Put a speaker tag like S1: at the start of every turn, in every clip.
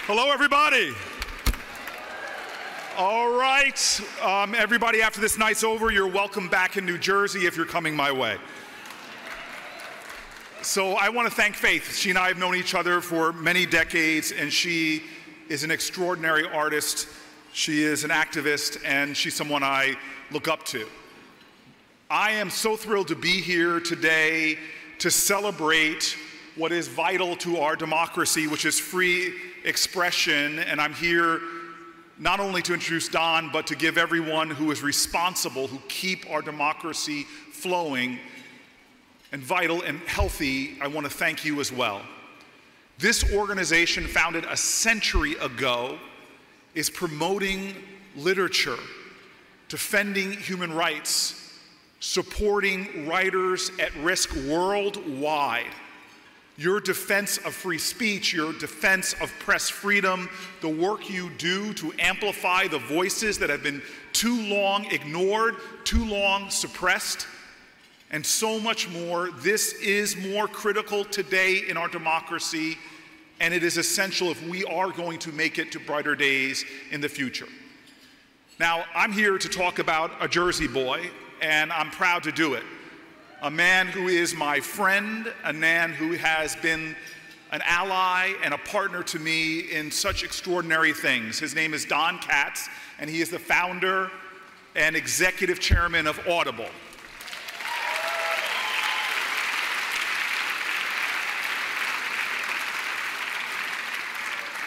S1: Hello, everybody. All right, everybody, after this night's over, you're welcome back in New Jersey if you're coming my way. So I want to thank Faith. She and I have known each other for many decades, and she is an extraordinary artist. She is an activist, and she's someone I look up to. I am so thrilled to be here today to celebrate what is vital to our democracy, which is free expression, and I'm here not only to introduce Don, but to give everyone who is responsible, who keep our democracy flowing and vital and healthy, I want to thank you as well. This organization, founded a century ago, is promoting literature, defending human rights, supporting writers at risk worldwide. Your defense of free speech, your defense of press freedom, the work you do to amplify the voices that have been too long ignored, too long suppressed, and so much more. This is more critical today in our democracy, and it is essential if we are going to make it to brighter days in the future. Now, I'm here to talk about a Jersey boy, and I'm proud to do it. A man who is my friend, a man who has been an ally and a partner to me in such extraordinary things. His name is Don Katz, and he is the founder and executive chairman of Audible.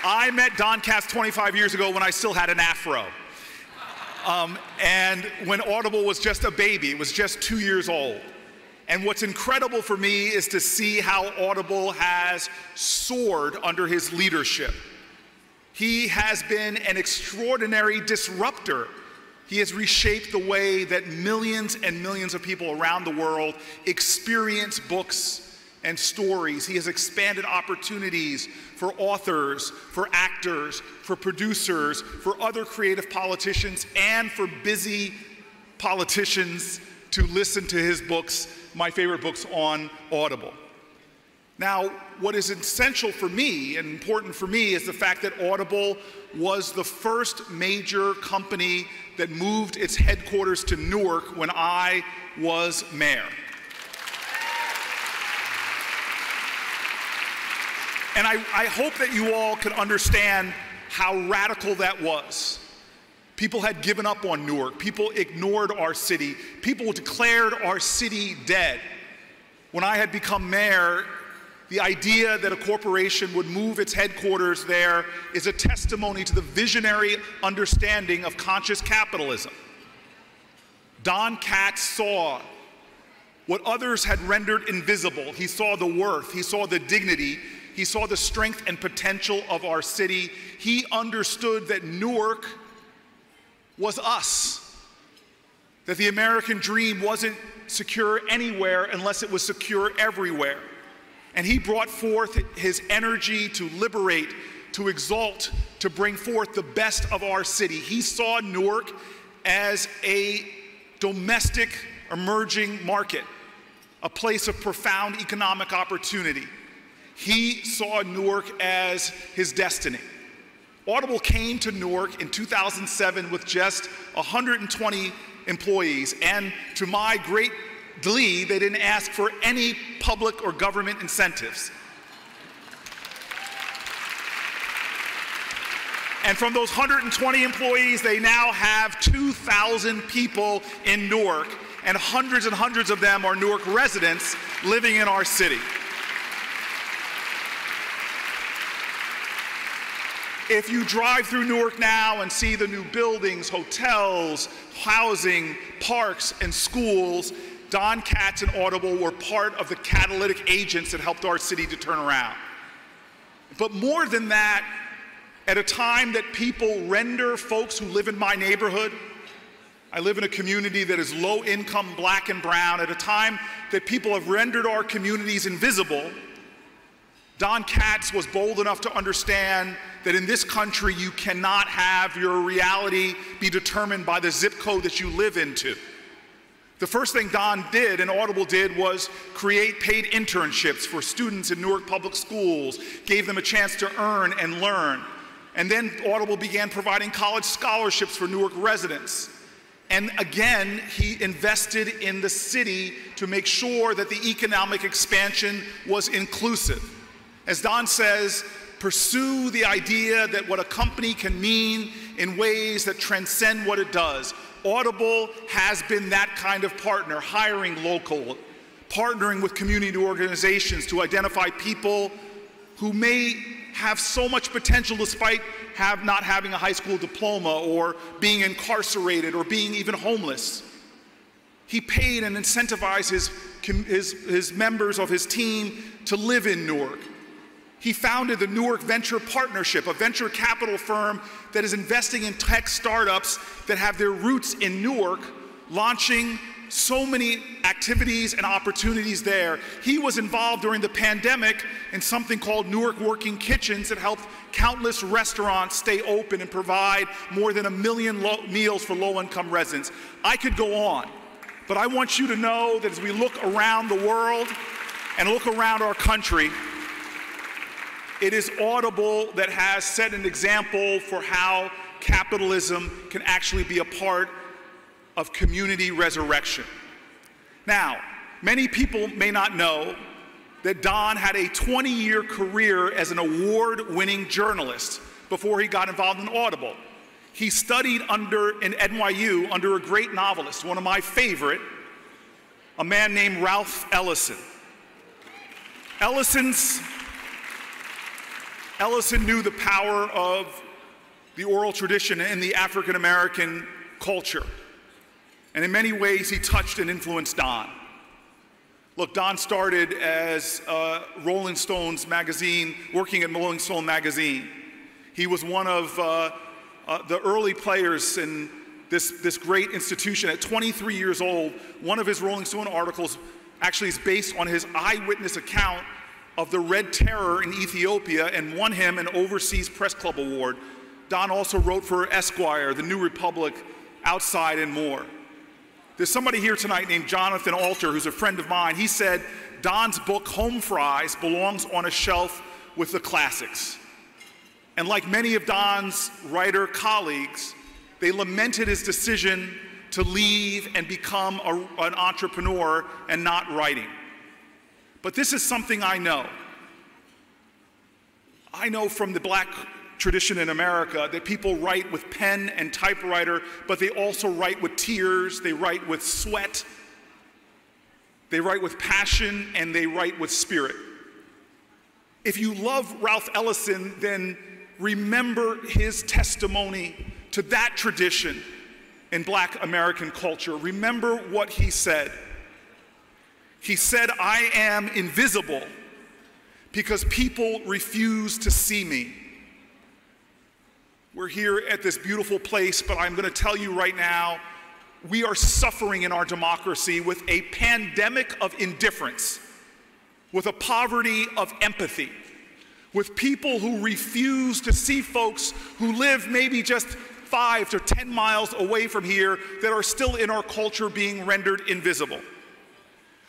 S1: I met Don Katz 25 years ago when I still had an afro. And when Audible was just a baby, it was just 2 years old. And what's incredible for me is to see how Audible has soared under his leadership. He has been an extraordinary disruptor. He has reshaped the way that millions and millions of people around the world experience books and stories. He has expanded opportunities for authors, for actors, for producers, for other creative politicians, and for busy politicians to listen to his books, my favorite books, on Audible. Now, what is essential for me and important for me is the fact that Audible was the first major company that moved its headquarters to Newark when I was mayor. And I hope that you all can understand how radical that was. People had given up on Newark. People ignored our city. People declared our city dead. When I had become mayor, the idea that a corporation would move its headquarters there is a testimony to the visionary understanding of conscious capitalism. Don Katz saw what others had rendered invisible. He saw the worth, he saw the dignity, he saw the strength and potential of our city. He understood that Newark was us, that the American dream wasn't secure anywhere unless it was secure everywhere. And he brought forth his energy to liberate, to exalt, to bring forth the best of our city. He saw Newark as a domestic emerging market, a place of profound economic opportunity. He saw Newark as his destiny. Audible came to Newark in 2007 with just 120 employees, and to my great glee, they didn't ask for any public or government incentives. And from those 120 employees, they now have 2,000 people in Newark, and hundreds of them are Newark residents living in our city. If you drive through Newark now and see the new buildings, hotels, housing, parks, and schools, Don Katz and Audible were part of the catalytic agents that helped our city to turn around. But more than that, at a time that people render folks who live in my neighborhood, I live in a community that is low income, black and brown, at a time that people have rendered our communities invisible, Don Katz was bold enough to understand that in this country you cannot have your reality be determined by the zip code that you live into. The first thing Don did and Audible did was create paid internships for students in Newark public schools, gave them a chance to earn and learn. And then Audible began providing college scholarships for Newark residents. And again, he invested in the city to make sure that the economic expansion was inclusive. As Don says, pursue the idea that what a company can mean in ways that transcend what it does. Audible has been that kind of partner, hiring local, partnering with community organizations to identify people who may have so much potential despite not having a high school diploma or being incarcerated or being even homeless. He paid and incentivized his members of his team to live in Newark. He founded the Newark Venture Partnership, a venture capital firm that is investing in tech startups that have their roots in Newark, launching so many activities and opportunities there. He was involved during the pandemic in something called Newark Working Kitchens that helped countless restaurants stay open and provide more than 1 million meals for low-income residents. I could go on, but I want you to know that as we look around the world and look around our country, it is Audible that has set an example for how capitalism can actually be a part of community resurrection. Now, many people may not know that Don had a 20-year career as an award-winning journalist before he got involved in Audible. He studied in NYU under a great novelist, one of my favorite, a man named Ralph Ellison. Ellison knew the power of the oral tradition in the African-American culture. And in many ways, he touched and influenced Don. Look, Don started as Rolling Stones magazine, working at Rolling Stone magazine. He was one of the early players in this great institution. At 23 years old, one of his Rolling Stone articles actually is based on his eyewitness account of the Red Terror in Ethiopia and won him an Overseas Press Club Award. Don also wrote for Esquire, The New Republic, Outside, and more. There's somebody here tonight named Jonathan Alter, who's a friend of mine. He said Don's book, Home Fries, belongs on a shelf with the classics. And like many of Don's writer colleagues, they lamented his decision to leave and become an entrepreneur and not writing. But this is something I know. I know from the Black tradition in America that people write with pen and typewriter, but they also write with tears, they write with sweat, they write with passion, and they write with spirit. If you love Ralph Ellison, then remember his testimony to that tradition in Black American culture. Remember what he said. He said, "I am invisible because people refuse to see me." We're here at this beautiful place, but I'm going to tell you right now, we are suffering in our democracy with a pandemic of indifference, with a poverty of empathy, with people who refuse to see folks who live maybe just 5 to 10 miles away from here that are still in our culture being rendered invisible.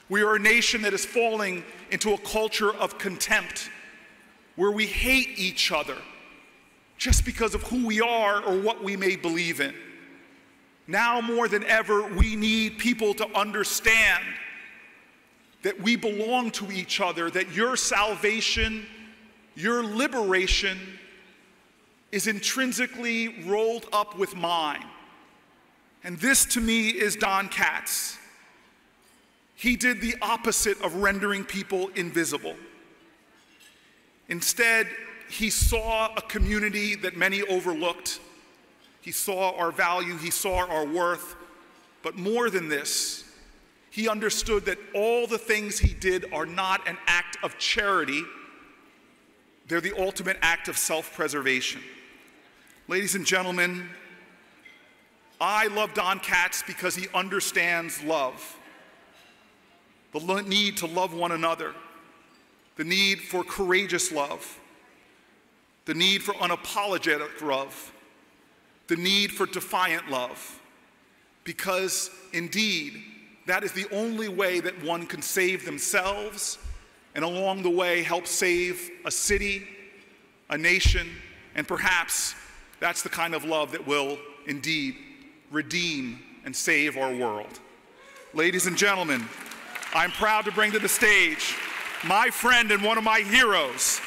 S1: We are a nation that is falling into a culture of contempt, where we hate each other just because of who we are or what we may believe in. Now more than ever, we need people to understand that we belong to each other, that your salvation, your liberation is intrinsically rolled up with mine. And this to me is Don Katz. He did the opposite of rendering people invisible. Instead, he saw a community that many overlooked. He saw our value, he saw our worth, but more than this, he understood that all the things he did are not an act of charity, they're the ultimate act of self-preservation. Ladies and gentlemen, I love Don Katz because he understands love. The need to love one another, the need for courageous love, the need for unapologetic love, the need for defiant love, because indeed, that is the only way that one can save themselves and along the way help save a city, a nation, And perhaps that's the kind of love that will indeed redeem and save our world. Ladies and gentlemen, I'm proud to bring to the stage my friend and one of my heroes,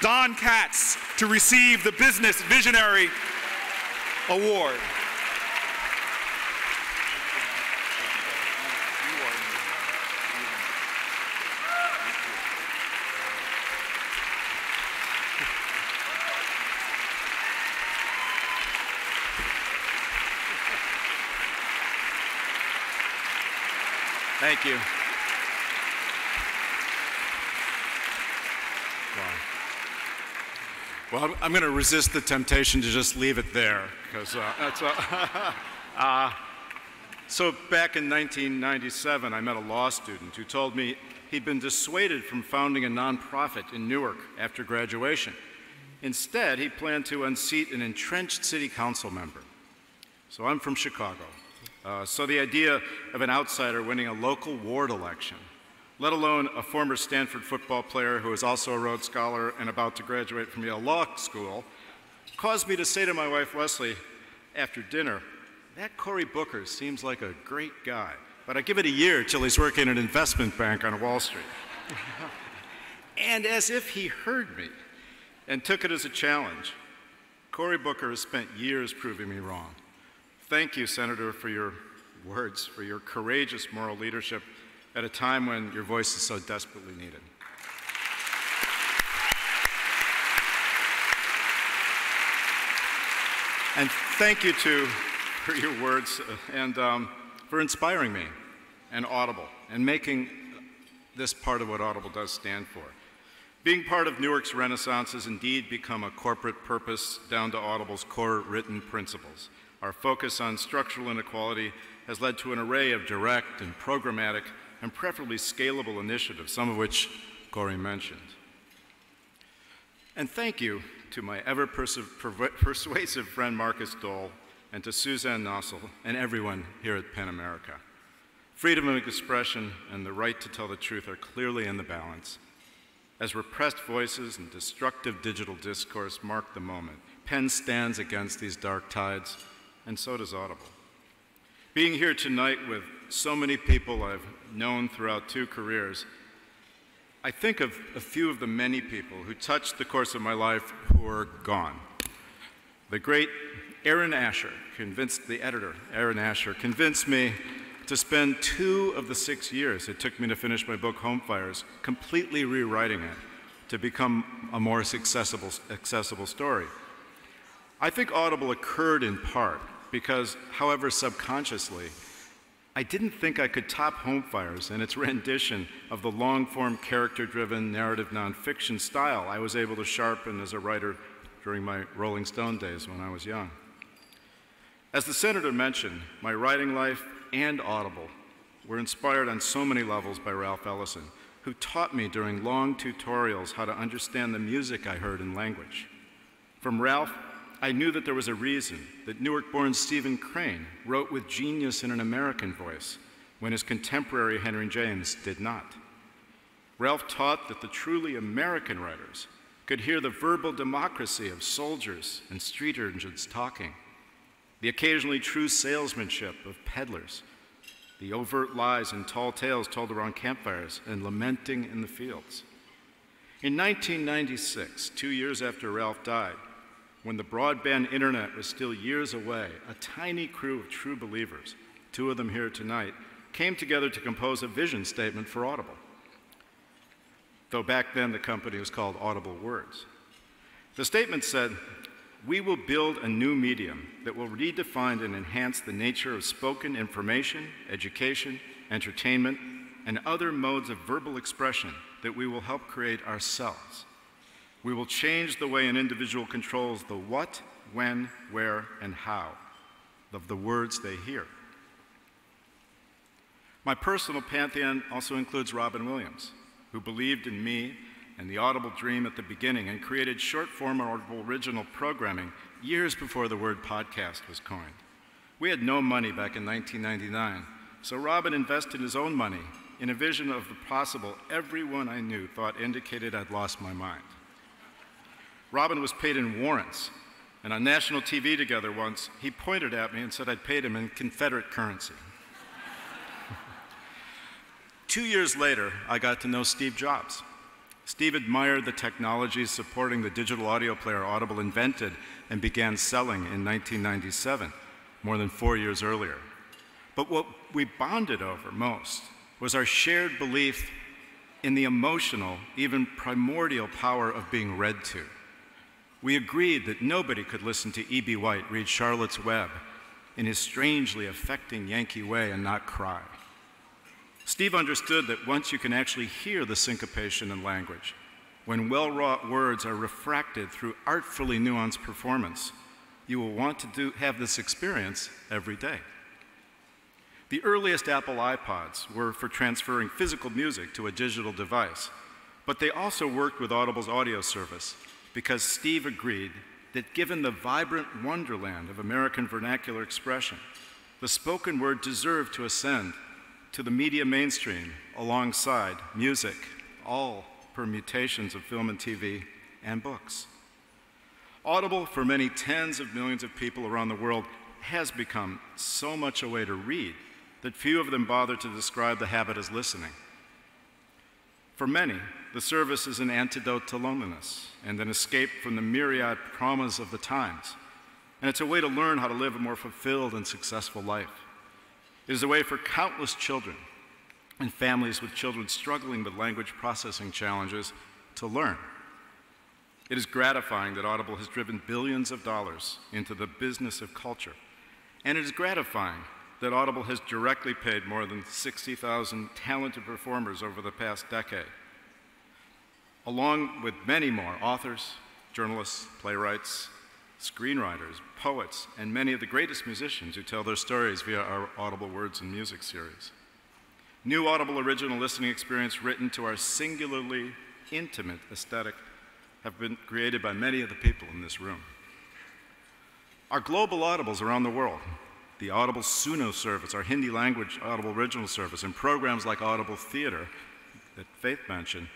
S1: Don Katz, to receive the Business Visionary Award.
S2: Thank you. Well, I'm going to resist the temptation to just leave it there, because that's so back in 1997, I met a law student who told me he'd been dissuaded from founding a nonprofit in Newark after graduation. Instead, he planned to unseat an entrenched city council member. So I'm from Chicago. So the idea of an outsider winning a local ward election, let alone a former Stanford football player who is also a Rhodes Scholar and about to graduate from Yale Law School, caused me to say to my wife, Leslie, after dinner, that Cory Booker seems like a great guy, but I give it a year till he's working at an investment bank on Wall Street. And as if he heard me and took it as a challenge, Cory Booker has spent years proving me wrong. Thank you, Senator, for your words, for your courageous moral leadership at a time when your voice is so desperately needed. And thank you, too, for your words and for inspiring me and Audible and making this part of what Audible does stand for. Being part of Newark's Renaissance has indeed become a corporate purpose down to Audible's core written principles. Our focus on structural inequality has led to an array of direct and programmatic and preferably scalable initiatives, some of which Cory mentioned. And thank you to my ever-persuasive friend Marcus Dole and to Suzanne Nossel and everyone here at PEN America. Freedom of expression and the right to tell the truth are clearly in the balance. As repressed voices and destructive digital discourse mark the moment, PEN stands against these dark tides, and so does Audible. Being here tonight with so many people I've known throughout 2 careers, I think of a few of the many people who touched the course of my life who are gone. The great Aaron Asher, the editor, Aaron Asher, convinced me to spend 2 of the 6 years it took me to finish my book, Home Fires, completely rewriting it to become a more accessible story. I think Audible occurred in part because, however subconsciously, I didn't think I could top Home Fires and its rendition of the long-form, character-driven, narrative nonfiction style I was able to sharpen as a writer during my Rolling Stone days when I was young. As the Senator mentioned, my writing life and Audible were inspired on so many levels by Ralph Ellison, who taught me during long tutorials how to understand the music I heard in language. From Ralph, I knew that there was a reason that Newark-born Stephen Crane wrote with genius in an American voice when his contemporary Henry James did not. Ralph taught that the truly American writers could hear the verbal democracy of soldiers and street urchins talking, the occasionally true salesmanship of peddlers, the overt lies and tall tales told around campfires and lamenting in the fields. In 1996, 2 years after Ralph died, when the broadband internet was still years away, a tiny crew of true believers, 2 of them here tonight, came together to compose a vision statement for Audible. Though back then the company was called Audible Words. The statement said, "We will build a new medium that will redefine and enhance the nature of spoken information, education, entertainment, and other modes of verbal expression that we will help create ourselves. We will change the way an individual controls the what, when, where, and how of the words they hear." My personal pantheon also includes Robin Williams, who believed in me and the Audible dream at the beginning and created short-form Audible original programming years before the word podcast was coined. We had no money back in 1999, so Robin invested his own money in a vision of the possible everyone I knew thought indicated I'd lost my mind. Robin was paid in warrants, and on national TV together once, he pointed at me and said I'd paid him in Confederate currency. 2 years later, I got to know Steve Jobs. Steve admired the technologies supporting the digital audio player Audible invented and began selling in 1997, more than 4 years earlier. But what we bonded over most was our shared belief in the emotional, even primordial power of being read to. We agreed that nobody could listen to E.B. White read Charlotte's Web in his strangely affecting Yankee way and not cry. Steve understood that once you can actually hear the syncopation in language, when well-wrought words are refracted through artfully nuanced performance, you will want to have this experience every day. The earliest Apple iPods were for transferring physical music to a digital device, but they also worked with Audible's audio service because Steve agreed that given the vibrant wonderland of American vernacular expression, the spoken word deserved to ascend to the media mainstream alongside music, all permutations of film and TV, and books. Audible, for many tens of millions of people around the world, has become so much a way to read that few of them bother to describe the habit as listening. For many, the service is an antidote to loneliness and an escape from the myriad traumas of the times. And it's a way to learn how to live a more fulfilled and successful life. It is a way for countless children and families with children struggling with language processing challenges to learn. It is gratifying that Audible has driven billions of dollars into the business of culture. And it is gratifying that Audible has directly paid more than 60,000 talented performers over the past decade, along with many more authors, journalists, playwrights, screenwriters, poets, and many of the greatest musicians who tell their stories via our Audible Words and Music series. New Audible original listening experience written to our singularly intimate aesthetic have been created by many of the people in this room. Our global Audibles around the world, the Audible Suno service, our Hindi language Audible original service, and programs like Audible Theater that Faith mentioned,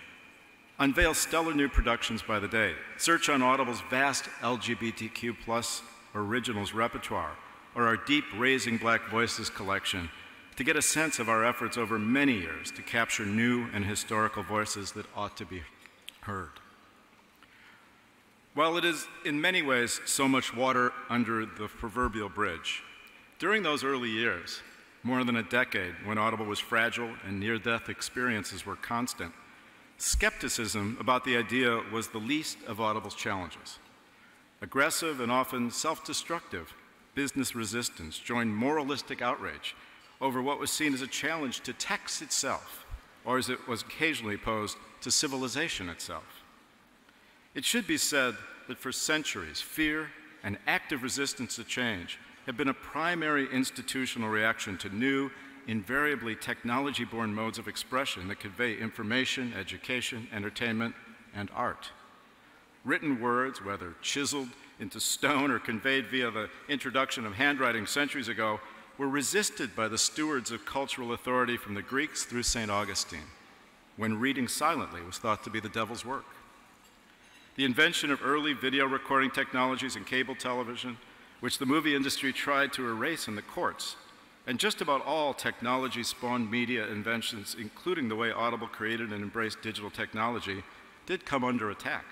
S2: unveil stellar new productions by the day. Search on Audible's vast LGBTQ+ originals repertoire or our deep Raising Black Voices collection to get a sense of our efforts over many years to capture new and historical voices that ought to be heard. While it is in many ways so much water under the proverbial bridge, during those early years, more than a decade when Audible was fragile and near-death experiences were constant, skepticism about the idea was the least of Audible's challenges. Aggressive and often self-destructive business resistance joined moralistic outrage over what was seen as a challenge to text itself, or as it was occasionally posed, to civilization itself. It should be said that for centuries, fear and active resistance to change have been a primary institutional reaction to new, invariably technology-born modes of expression that convey information, education, entertainment, and art. Written words, whether chiseled into stone or conveyed via the introduction of handwriting centuries ago, were resisted by the stewards of cultural authority from the Greeks through St. Augustine, when reading silently was thought to be the devil's work. The invention of early video recording technologies and cable television, which the movie industry tried to erase in the courts, and just about all technology-spawned media inventions, including the way Audible created and embraced digital technology, did come under attack.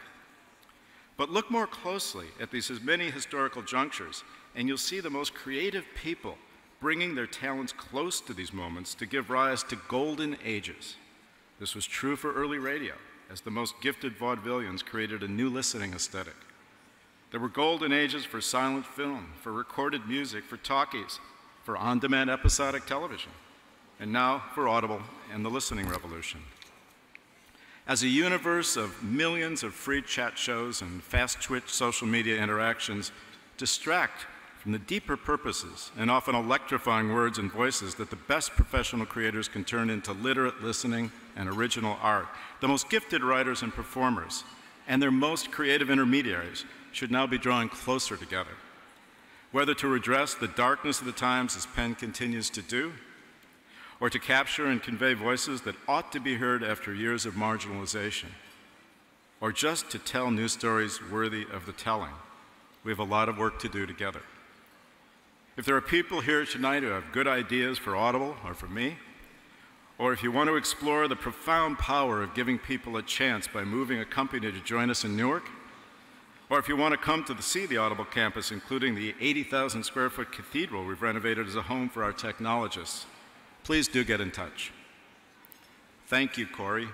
S2: But look more closely at these many historical junctures, and you'll see the most creative people bringing their talents close to these moments to give rise to golden ages. This was true for early radio, as the most gifted vaudevillians created a new listening aesthetic. There were golden ages for silent film, for recorded music, for talkies, for on-demand episodic television, and now for Audible and the listening revolution. As a universe of millions of free chat shows and fast-twitch social media interactions distract from the deeper purposes and often electrifying words and voices that the best professional creators can turn into literate listening and original art, the most gifted writers and performers and their most creative intermediaries should now be drawing closer together, whether to redress the darkness of the times as pen continues to do, or to capture and convey voices that ought to be heard after years of marginalization. or just to tell new stories worthy of the telling. We have a lot of work to do together. If there are people here tonight who have good ideas for Audible or for me, or if you want to explore the profound power of giving people a chance by moving a company to join us in Newark, or if you want to come to see the Audible campus, including the 80,000 square foot cathedral we've renovated as a home for our technologists, please do get in touch. Thank you, Cory.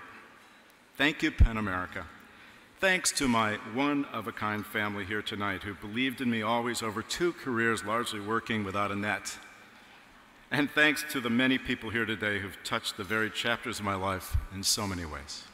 S2: Thank you, PEN America. Thanks to my one-of-a-kind family here tonight who believed in me always over 2 careers largely working without a net. And thanks to the many people here today who've touched the very chapters of my life in so many ways.